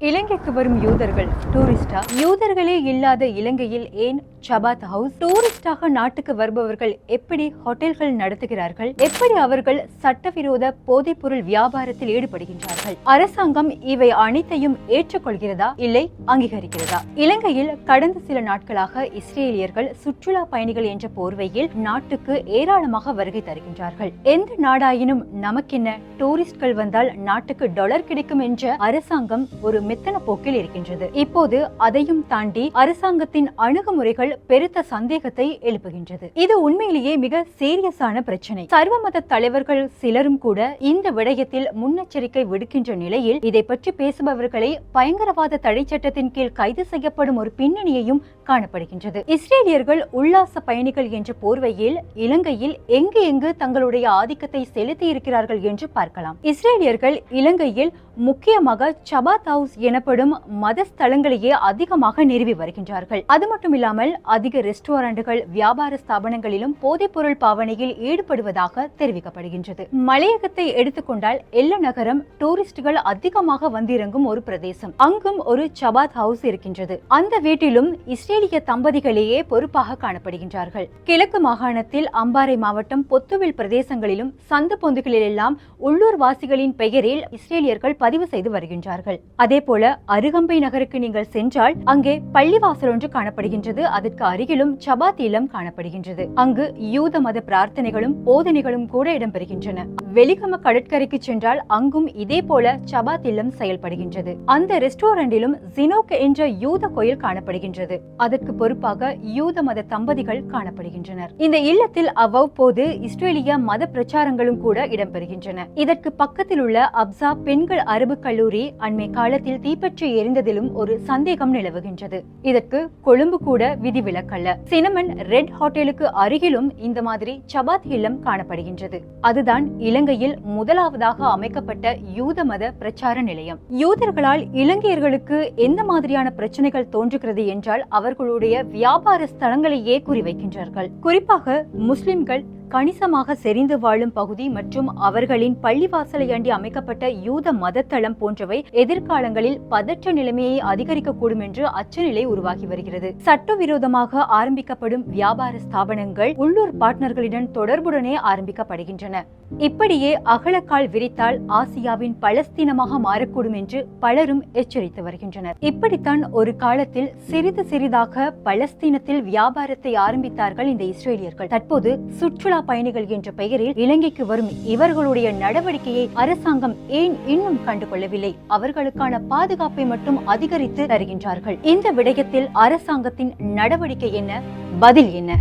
இலங்கைக்கு வரும் யூதர்கள் டூரிஸ்டா? யூதர்களே இல்லாத இலங்கையில் ஏன் சபாத் ஹவுஸ்? டூரிஸ்டாக நாட்டுக்கு வருபவர்கள் எப்படி ஹோட்டல்கள் நடத்துகிறார்கள்? எப்படி அவர்கள் சட்டவிரோத போதைப்பொருள் வியாபாரத்தில் ஈடுபடுகின்றார்கள்? அரசாங்கம் இவை அனைத்தையும் ஏற்றுக்கொள்கிறதா இல்லை அங்கீகரிக்கிறதா? இலங்கையில் கடந்த சில நாட்களாக இஸ்ரேலியர்கள் சுற்றுலா பயணிகள் என்ற போர்வையில் நாட்டுக்கு ஏராளமாக வருகை தருகின்றார்கள். எந்த நாடாயினும் நமக்கென்ன, டூரிஸ்ட்கள் வந்தால் நாட்டுக்கு டாலர் கிடைக்கும் என்ற அரசாங்கம் ஒரு மெத்தன போக்கில் இருக்கின்றது. இப்போது அதையும் தாண்டி அரசாங்கத்தின் அணுகுமுறைகள் பெருத்த சந்தேகத்தை எழுப்புகின்றது. இது உண்மையிலேயே மிக சீரியஸான பிரச்சனை. சர்வமத தலைவர்கள் சிலரும் கூட இந்த விடயத்தில் முன்னெச்சரிக்கை விடுக்கின்ற நிலையில் இதை பற்றி பேசுபவர்களை பயங்கரவாத தடை சட்டத்தின் கீழ் கைது செய்யப்படும் ஒரு பின்னணியையும் காணப்படுகின்றது. இஸ்ரேலியர்கள் உல்லாச பயணிகள் என்ற போர்வையில் இலங்கையில் எங்கு எங்கு தங்களுடைய ஆதிக்கத்தை செலுத்தி இருக்கிறார்கள் என்று பார்க்கலாம். இஸ்ரேலியர்கள் இலங்கையில் முக்கியமாக சபாத் ஹவுஸ் எனப்படும் மத ஸ்தலங்களையே அதிகமாக நிறுவி வருகின்றார்கள். அது மட்டுமில்லாமல் அதிக ரெஸ்டாரண்டுகள், வியாபார ஸ்தாபனங்களிலும் போதைப் பொருள் பாவனையில் ஈடுபடுவதாக தெரிவிக்கப்படுகின்றது. மலையகத்தை எடுத்துக்கொண்டால் எல்ல நகரம் டூரிஸ்டுகள் அதிகமாக வந்திறங்கும் ஒரு பிரதேசம். அங்கும் ஒரு சபாத் ஹவுஸ் இருக்கின்றது. அந்த வீட்டிலும் இஸ்ரேலிய தம்பதிகளேயே பொறுப்பாக காணப்படுகின்றார்கள். கிழக்கு மாகாணத்தில் அம்பாறை மாவட்டம் பொத்துவில் பிரதேசங்களிலும் சந்து பொந்துகளிலெல்லாம் உள்ளூர் வாசிகளின் பெயரில் இஸ்ரேலியர்கள் பதிவு செய்து வருகின்றார்கள். அதே போல அருகம்பை நகருக்கு நீங்கள் சென்றால் அங்கே பள்ளிவாசல் ஒன்று காணப்படுகின்றது. அதற்கு அருகிலும் சபாத் இல்லம் காணப்படுகின்றது. அங்கு யூத மத பிரார்த்தனைகளும் போதனைகளும் கூட இடம்பெறுகின்றன. வெலிகம கடற்கரைக்கு சென்றால் அங்கும் இதே போல சபாத் இல்லம் செயல்படுகின்றது. அந்த ரெஸ்டாரண்டிலும் ஜினோக் என்ற யூத கோயில் காணப்படுகின்றது. அதற்கு பொறுப்பாக யூத மத தம்பதிகள் காணப்படுகின்றனர். இந்த இல்லத்தில் அவ்வப்போது இஸ்ரேலிய மத பிரச்சாரங்களும் கூட இடம்பெறுகின்றன. இதற்கு பக்கத்தில் உள்ள அப்சா பெண்கள் அரபு கல்லூரி அண்மை காலத்தில் தீப்பற்றி எரிந்ததிலும் ஒரு சந்தேகம் நிலவுகின்றது. இதற்கு கொழும்பு கூட விதிவிலக்கல்ல. சினமன் ரெட் ஹோட்டலுக்கு அருகிலும் இந்த மாதிரி சபாத் இல்லம் காணப்படுகின்றது. அதுதான் இலங்கையில் முதலாவதாக அமைக்கப்பட்ட யூத மத பிரச்சார நிலையம். யூதர்களால் இலங்கையர்களுக்கு எந்த மாதிரியான பிரச்சனைகள் தோன்றுகிறது என்றால் அவர்களுடைய வியாபார ஸ்தலங்களையே குறிவைக்கின்றார்கள். குறிப்பாக முஸ்லிம்கள் கணிசமாக செறிந்து வாழும் பகுதி மற்றும் அவர்களின் பள்ளிவாசலை அண்டி அமைக்கப்பட்ட யூத மதத்தளம் போன்றவை எதிர்காலங்களில் பதற்ற நிலைமையை அதிகரிக்கக்கூடும் என்று அச்சநிலை உருவாகி வருகிறது. சட்டவிரோதமாக ஆரம்பிக்கப்படும் வியாபார ஸ்தாபனங்கள் உள்ளூர் பார்ட்னர்களிடம் தொடர்புடனே ஆரம்பிக்கப்படுகின்றன. இப்படியே அகலக்கால் விரித்தால் ஆசியாவின் பலஸ்தீனமாக மாறக்கூடும் என்று பலரும் எச்சரித்து வருகின்றனர். இப்படித்தான் ஒரு காலத்தில் சிறிது சிறிதாக பலஸ்தீனத்தில் வியாபாரத்தை ஆரம்பித்தார்கள் இந்த இஸ்ரேலியர்கள். தற்போது சுற்றுலா பயணிகள் என்ற பெயரில் இலங்கைக்கு வரும் இவர்களுடைய நடவடிக்கையை அரசாங்கம் ஏன் இன்னும் கண்டுகொள்ளவில்லை? அவர்களுக்கான பாதுகாப்பை மட்டும் அதிகரித்து தருகின்றார்கள். இந்த விடயத்தில் அரசாங்கத்தின் நடவடிக்கை என்ன? பதில் என்ன?